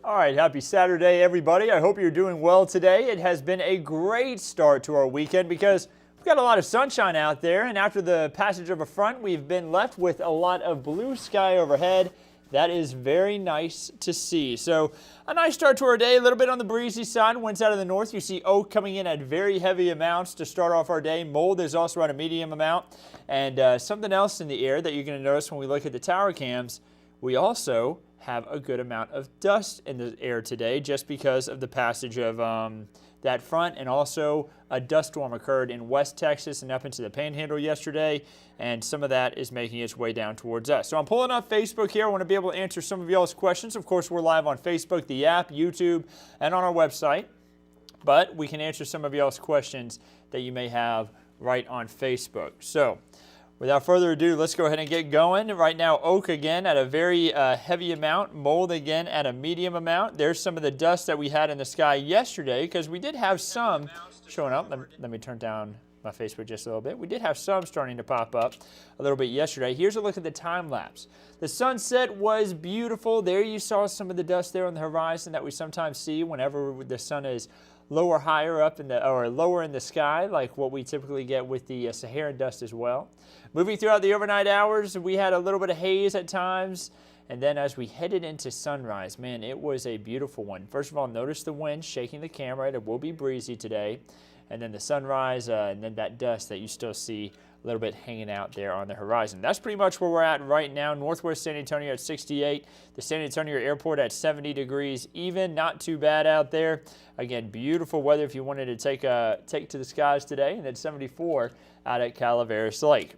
All right, happy Saturday, everybody. I hope you're doing well today. It has been a great start to our weekend because we've got a lot of sunshine out there, and after the passage of a front, we've been left with a lot of blue sky overhead. That is very nice to see. So a nice start to our day, a little bit on the breezy side. Winds out of the north. You see oak coming in at very heavy amounts to start off our day. Mold is also at a medium amount. And something else in the air that you're going to notice when we look at the tower cams, we also have a good amount of dust in the air today just because of the passage of that front, and also a dust storm occurred in West Texas and up into the Panhandle yesterday, and some of that is making its way down towards us. So I'm pulling up Facebook here. I want to be able to answer some of y'all's questions. Of course, we're live on Facebook, the app, YouTube, and on our website, but we can answer some of y'all's questions that you may have right on Facebook. So without further ado, let's go ahead and get going. Right now, oak again at a very heavy amount, mold again at a medium amount. There's some of the dust that we had in the sky yesterday because we did have some showing up. Let me turn down my Facebook just a little bit. We did have some starting to pop up a little bit yesterday. Here's a look at the time lapse. The sunset was beautiful. There you saw some of the dust there on the horizon that we sometimes see whenever the sun is lower in the sky, like what we typically get with the Saharan dust as well. Moving throughout the overnight hours, we had a little bit of haze at times, and then as we headed into sunrise, man, it was a beautiful one. First of all, notice the wind shaking the camera. It will be breezy today, and then the sunrise, and then that dust that you still see a little bit hanging out there on the horizon. That's pretty much where we're at right now. Northwest San Antonio at 68, the San Antonio airport at 70 degrees even, not too bad out there. Again, beautiful weather if you wanted to take to the skies today, and then 74 out at Calaveras Lake.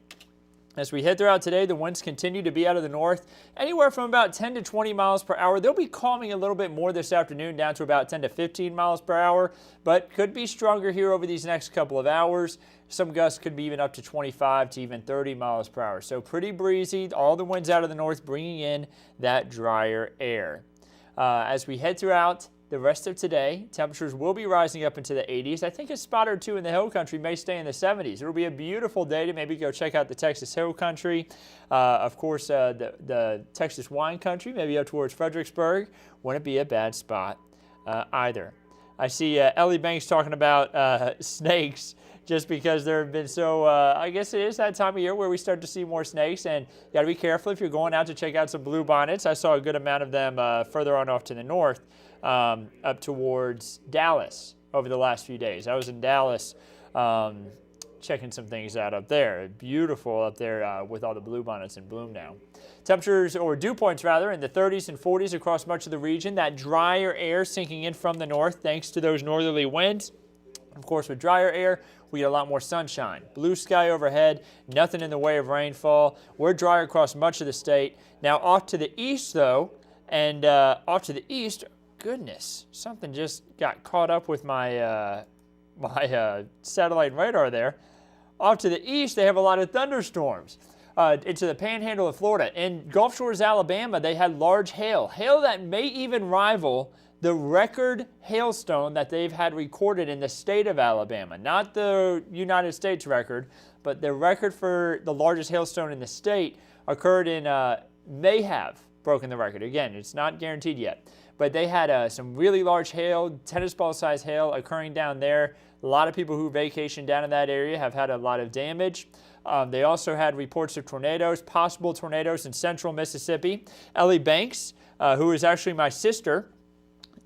As we head throughout today, the winds continue to be out of the north, anywhere from about 10 to 20 miles per hour. They'll be calming a little bit more this afternoon, down to about 10 to 15 miles per hour, but could be stronger here over these next couple of hours. Some gusts could be even up to 25 to even 30 miles per hour. So pretty breezy, all the winds out of the north bringing in that drier air. As we head throughout the rest of today, temperatures will be rising up into the 80s. I think a spot or two in the hill country may stay in the 70s. It will be a beautiful day to maybe go check out the Texas hill country. Of course, the Texas wine country, maybe up towards Fredericksburg. Wouldn't be a bad spot either. I see Ellie Banks talking about snakes just because there have been I guess it is that time of year where we start to see more snakes, and you got to be careful if you're going out to check out some bluebonnets. I saw a good amount of them further on off to the north, up towards Dallas over the last few days. I was in Dallas checking some things out up there. Beautiful up there with all the bluebonnets in bloom now. Temperatures, or dew points rather, in the 30s and 40s across much of the region. That drier air sinking in from the north thanks to those northerly winds. Of course, with drier air, we get a lot more sunshine. Blue sky overhead, nothing in the way of rainfall. We're drier across much of the state. Now off to the east though, and off to the east, goodness, something just got caught up with my satellite radar there. Off to the east, they have a lot of thunderstorms into the Panhandle of Florida. In Gulf Shores, Alabama, they had large hail that may even rival the record hailstone that they've had recorded in the state of Alabama. Not the United States record, but the record for the largest hailstone in the state occurred in, may have broken the record. Again, it's not guaranteed yet. But they had some really large hail, tennis ball size hail occurring down there. A lot of people who vacation down in that area have had a lot of damage. They also had reports of tornadoes, possible tornadoes in central Mississippi. Ellie Banks, who is actually my sister.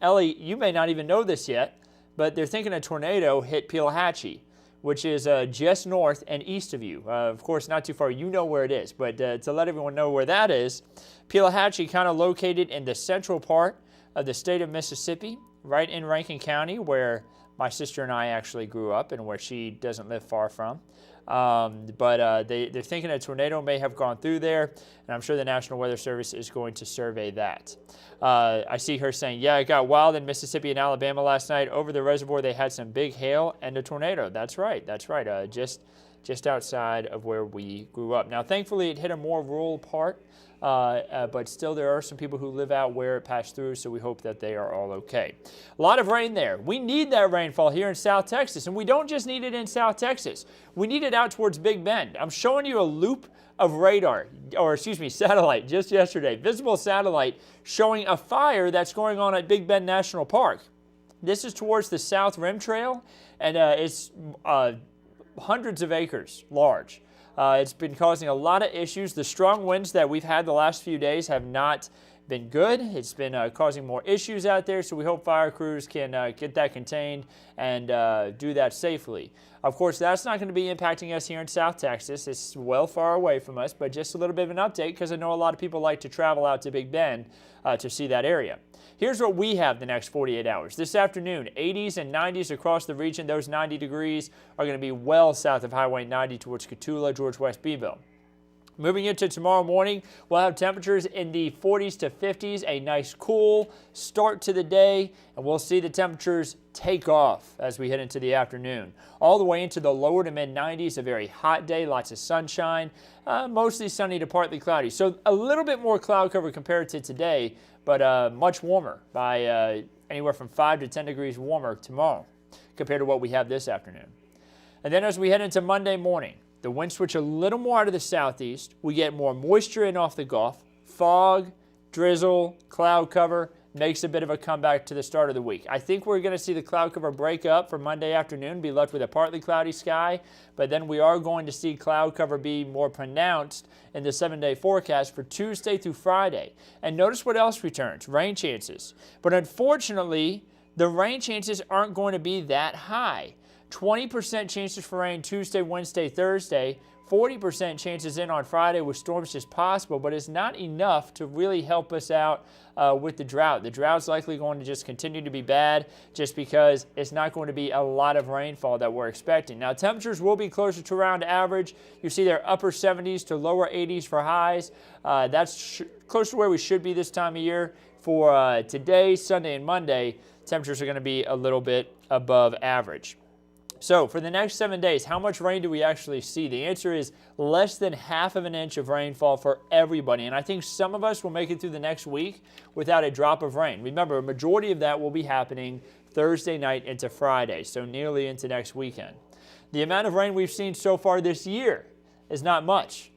Ellie, you may not even know this yet, but they're thinking a tornado hit Pelahatchie, which is just north and east of you. Of course, not too far. You know where it is, but to let everyone know where that is, Pelahatchie kind of located in the central part of the state of Mississippi, right in Rankin County, where my sister and I actually grew up and where she doesn't live far from. They're thinking a tornado may have gone through there, and I'm sure the National Weather Service is going to survey that. I see her saying, yeah, it got wild in Mississippi and Alabama last night. Over the reservoir, they had some big hail and a tornado. That's right. Just outside of where we grew up. Now, thankfully, it hit a more rural part but still there are some people who live out where it passed through, so we hope that they are all okay. A lot of rain there. We need that rainfall here in South Texas, and we don't just need it in South Texas. We need it out towards Big Bend. I'm showing you a loop of radar, or excuse me, satellite, just yesterday. Visible satellite showing a fire that's going on at Big Bend National Park. This is towards the South Rim Trail, and it's hundreds of acres large. It's been causing a lot of issues. The strong winds that we've had the last few days have not been good. It's been causing more issues out there, so we hope fire crews can get that contained and do that safely. Of course, that's not going to be impacting us here in South Texas. It's well far away from us, but just a little bit of an update because I know a lot of people like to travel out to Big Bend to see that area. Here's what we have the next 48 hours. This afternoon, 80s and 90s across the region. Those 90 degrees are going to be well south of Highway 90 towards Cotulla, George West Beeville. Moving into tomorrow morning, we'll have temperatures in the 40s to 50s, a nice cool start to the day, and we'll see the temperatures take off as we head into the afternoon. All the way into the lower to mid 90s, a very hot day, lots of sunshine, mostly sunny to partly cloudy. So a little bit more cloud cover compared to today, but much warmer by anywhere from 5 to 10 degrees warmer tomorrow compared to what we have this afternoon. And then as we head into Monday morning, the wind switch a little more out of the southeast. We get more moisture in off the Gulf. Fog, drizzle, cloud cover makes a bit of a comeback to the start of the week. I think we're going to see the cloud cover break up for Monday afternoon, be left with a partly cloudy sky, but then we are going to see cloud cover be more pronounced in the 7-day forecast for Tuesday through Friday. And notice what else returns, rain chances. But unfortunately, the rain chances aren't going to be that high. 20% chances for rain Tuesday, Wednesday, Thursday, 40% chances in on Friday with storms just possible, but it's not enough to really help us out with the drought. The drought's likely going to just continue to be bad just because it's not going to be a lot of rainfall that we're expecting. Now, temperatures will be closer to around average. You see they're upper 70s to lower 80s for highs. That's close to where we should be this time of year. For today, Sunday, and Monday, temperatures are going to be a little bit above average. So for the next 7 days, how much rain do we actually see? The answer is less than ½ of an inch of rainfall for everybody. And I think some of us will make it through the next week without a drop of rain. Remember, a majority of that will be happening Thursday night into Friday, so nearly into next weekend. The amount of rain we've seen so far this year is not much.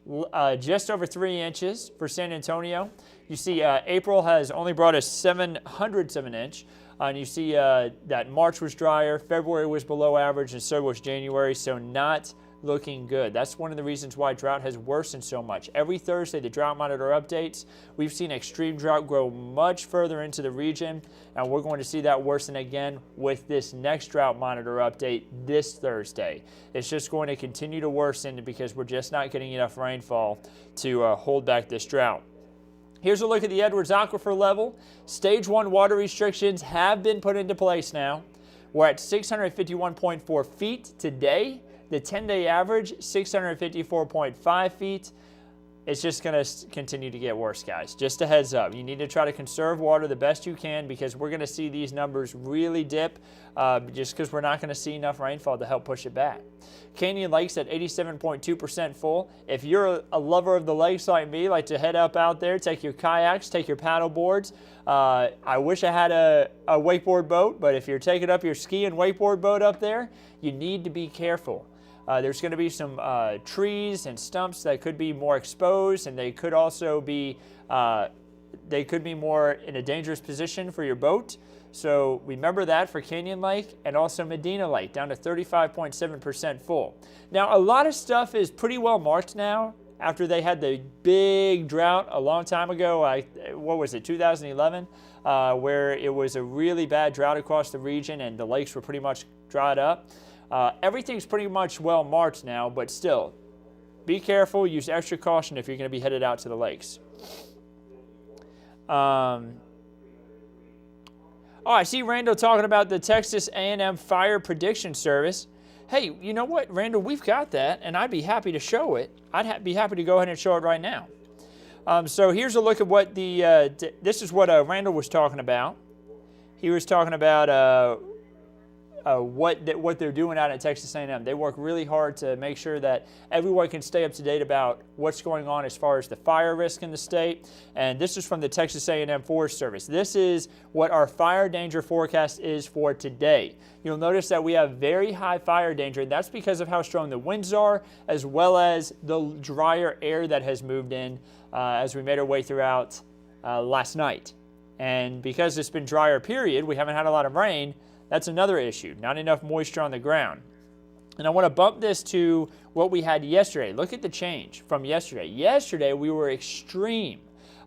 Just over 3 inches for San Antonio. You see April has only brought us 0.07 of an inch. And you see that March was drier, February was below average, and so was January, so not looking good. That's one of the reasons why drought has worsened so much. Every Thursday, the drought monitor updates. We've seen extreme drought grow much further into the region, and we're going to see that worsen again with this next drought monitor update this Thursday. It's just going to continue to worsen because we're just not getting enough rainfall to hold back this drought. Here's a look at the Edwards Aquifer level. Stage 1 water restrictions have been put into place now. We're at 651.4 feet today. The 10-day average, 654.5 feet. It's just going to continue to get worse, guys. Just a heads up. You need to try to conserve water the best you can because we're going to see these numbers really dip just because we're not going to see enough rainfall to help push it back. Canyon Lake's at 87.2% full. If you're a lover of the lakes like me, like to head up out there, take your kayaks, take your paddle boards. I wish I had a wakeboard boat, but if you're taking up your ski and wakeboard boat up there, you need to be careful. There's going to be some trees and stumps that could be more exposed, and they could also be more in a dangerous position for your boat. So remember that for Canyon Lake and also Medina Lake, down to 35.7% full. Now, a lot of stuff is pretty well marked now after they had the big drought a long time ago. What was it, 2011, where it was a really bad drought across the region and the lakes were pretty much dried up. Everything's pretty much well marked now, but still, be careful, use extra caution if you're going to be headed out to the lakes. Oh, I see Randall talking about the Texas A&M Fire Prediction Service. Hey, you know what, Randall, we've got that, and I'd be happy to show it. I'd be happy to go ahead and show it right now. So here's a look at what this is what Randall was talking about. He was talking about what they're doing out at Texas A&M. They work really hard to make sure that everyone can stay up to date about what's going on as far as the fire risk in the state. And this is from the Texas A&M Forest Service. This is what our fire danger forecast is for today. You'll notice that we have very high fire danger. That's because of how strong the winds are, as well as the drier air that has moved in as we made our way throughout last night. And because it's been drier period, we haven't had a lot of rain. That's another issue, not enough moisture on the ground. And I want to bump this to what we had yesterday. Look at the change from yesterday. Yesterday, we were extreme,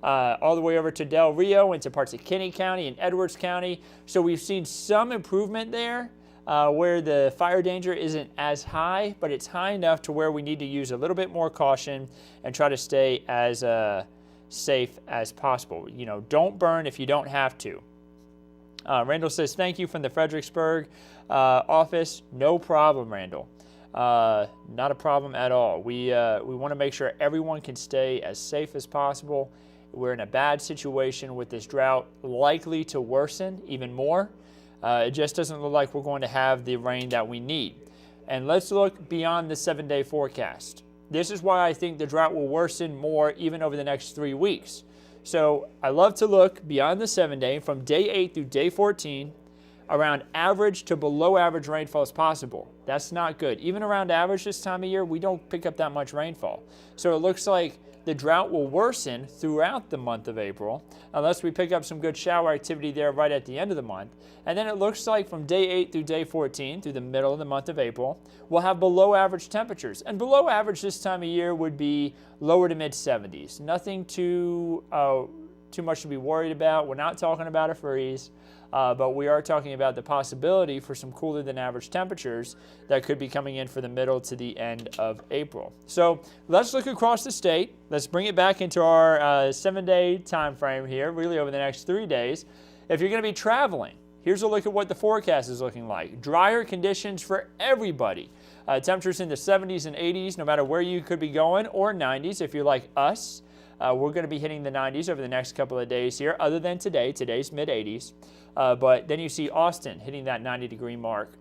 all the way over to Del Rio, into parts of Kinney County and Edwards County. So we've seen some improvement there where the fire danger isn't as high, but it's high enough to where we need to use a little bit more caution and try to stay as safe as possible. You know, don't burn if you don't have to. Randall says, thank you from the Fredericksburg office. No problem, Randall. Not a problem at all. We want to make sure everyone can stay as safe as possible. We're in a bad situation with this drought likely to worsen even more. It just doesn't look like we're going to have the rain that we need. And let's look beyond the 7-day forecast. This is why I think the drought will worsen more even over the next 3 weeks. So I love to look beyond the 7-day, from day 8 through day 14, around average to below average rainfall as possible. That's not good. Even around average this time of year, we don't pick up that much rainfall. So it looks like the drought will worsen throughout the month of April, unless we pick up some good shower activity there right at the end of the month. And then it looks like from day 8 through day 14, through the middle of the month of April, we'll have below average temperatures. And below average this time of year would be lower to mid 70s. Nothing too much to be worried about. We're not talking about a freeze. But we are talking about the possibility for some cooler than average temperatures that could be coming in for the middle to the end of April. So let's look across the state. Let's bring it back into our 7-day time frame here, really over the next 3 days. If you're going to be traveling, here's a look at what the forecast is looking like. Drier conditions for everybody. Temperatures in the 70s and 80s, no matter where you could be going, or 90s if you're like us. We're going to be hitting the 90s over the next couple of days here, other than today. Today's mid-80s. But then you see Austin hitting that 90-degree mark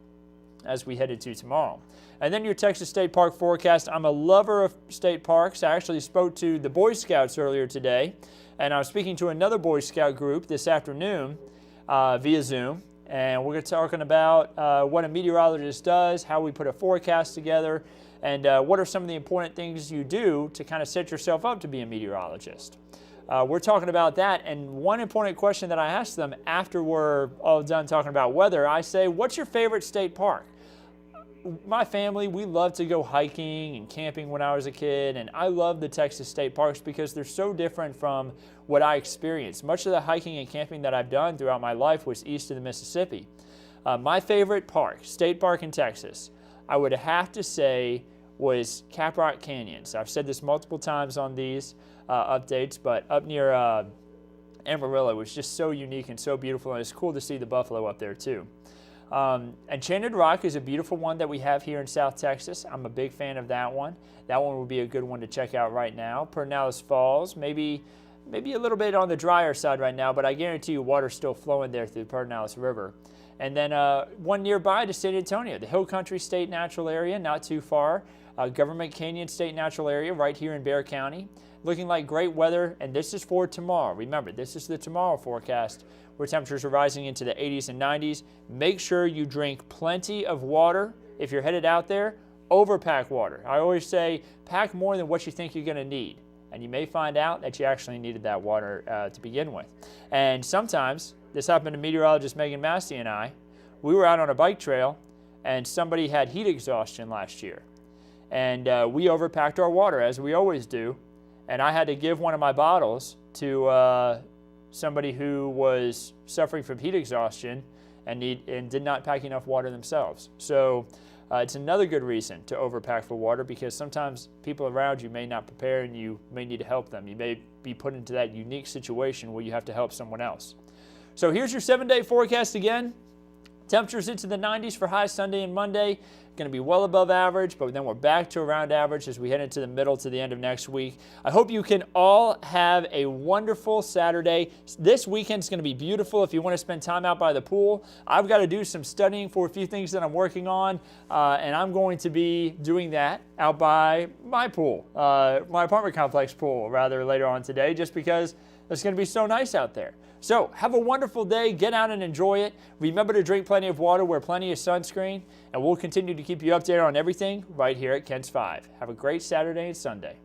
as we head into tomorrow. And then your Texas State Park forecast. I'm a lover of state parks. I actually spoke to the Boy Scouts earlier today, and I was speaking to another Boy Scout group this afternoon via Zoom. And we're talking about what a meteorologist does, how we put a forecast together, and what are some of the important things you do to kind of set yourself up to be a meteorologist. We're talking about that, and one important question that I ask them after we're all done talking about weather, I say, what's your favorite state park? My family, we loved to go hiking and camping when I was a kid, and I love the Texas state parks because they're so different from what I experienced. Much of the hiking and camping that I've done throughout my life was east of the Mississippi. My favorite park, state park in Texas, I would have to say was Caprock Canyons. I've said this multiple times on these updates, but up near Amarillo was just so unique and so beautiful, and it's cool to see the buffalo up there too. Enchanted Rock is a beautiful one that we have here in South Texas. I'm a big fan of that one. That one would be a good one to check out right now. Pedernales Falls, maybe a little bit on the drier side right now, but I guarantee you water's still flowing there through the Pedernales River. And then one nearby to San Antonio, the Hill Country State Natural Area, not too far. Government Canyon State Natural Area right here in Bexar County. Looking like great weather, and this is for tomorrow. Remember, this is the tomorrow forecast where temperatures are rising into the 80s and 90s. Make sure you drink plenty of water. If you're headed out there, overpack water. I always say pack more than what you think you're going to need. And you may find out that you actually needed that water to begin with. And sometimes, this happened to meteorologist Megan Massey and I. We were out on a bike trail, and somebody had heat exhaustion last year. And we overpacked our water, as we always do. And I had to give one of my bottles to somebody who was suffering from heat exhaustion and did not pack enough water themselves. So it's another good reason to overpack for water, because sometimes people around you may not prepare and you may need to help them. You may be put into that unique situation where you have to help someone else. So here's your 7-day forecast again. Temperatures into the 90s for highs Sunday and Monday. Going to be well above average, but then we're back to around average as we head into the middle to the end of next week. I hope you can all have a wonderful Saturday. This weekend's going to be beautiful if you want to spend time out by the pool. I've got to do some studying for a few things that I'm working on, and I'm going to be doing that out by my pool, my apartment complex pool, rather, later on today, just because it's going to be so nice out there. So have a wonderful day. Get out and enjoy it. Remember to drink plenty of water, wear plenty of sunscreen, and we'll continue to keep you updated on everything right here at Kent's 5. Have a great Saturday and Sunday.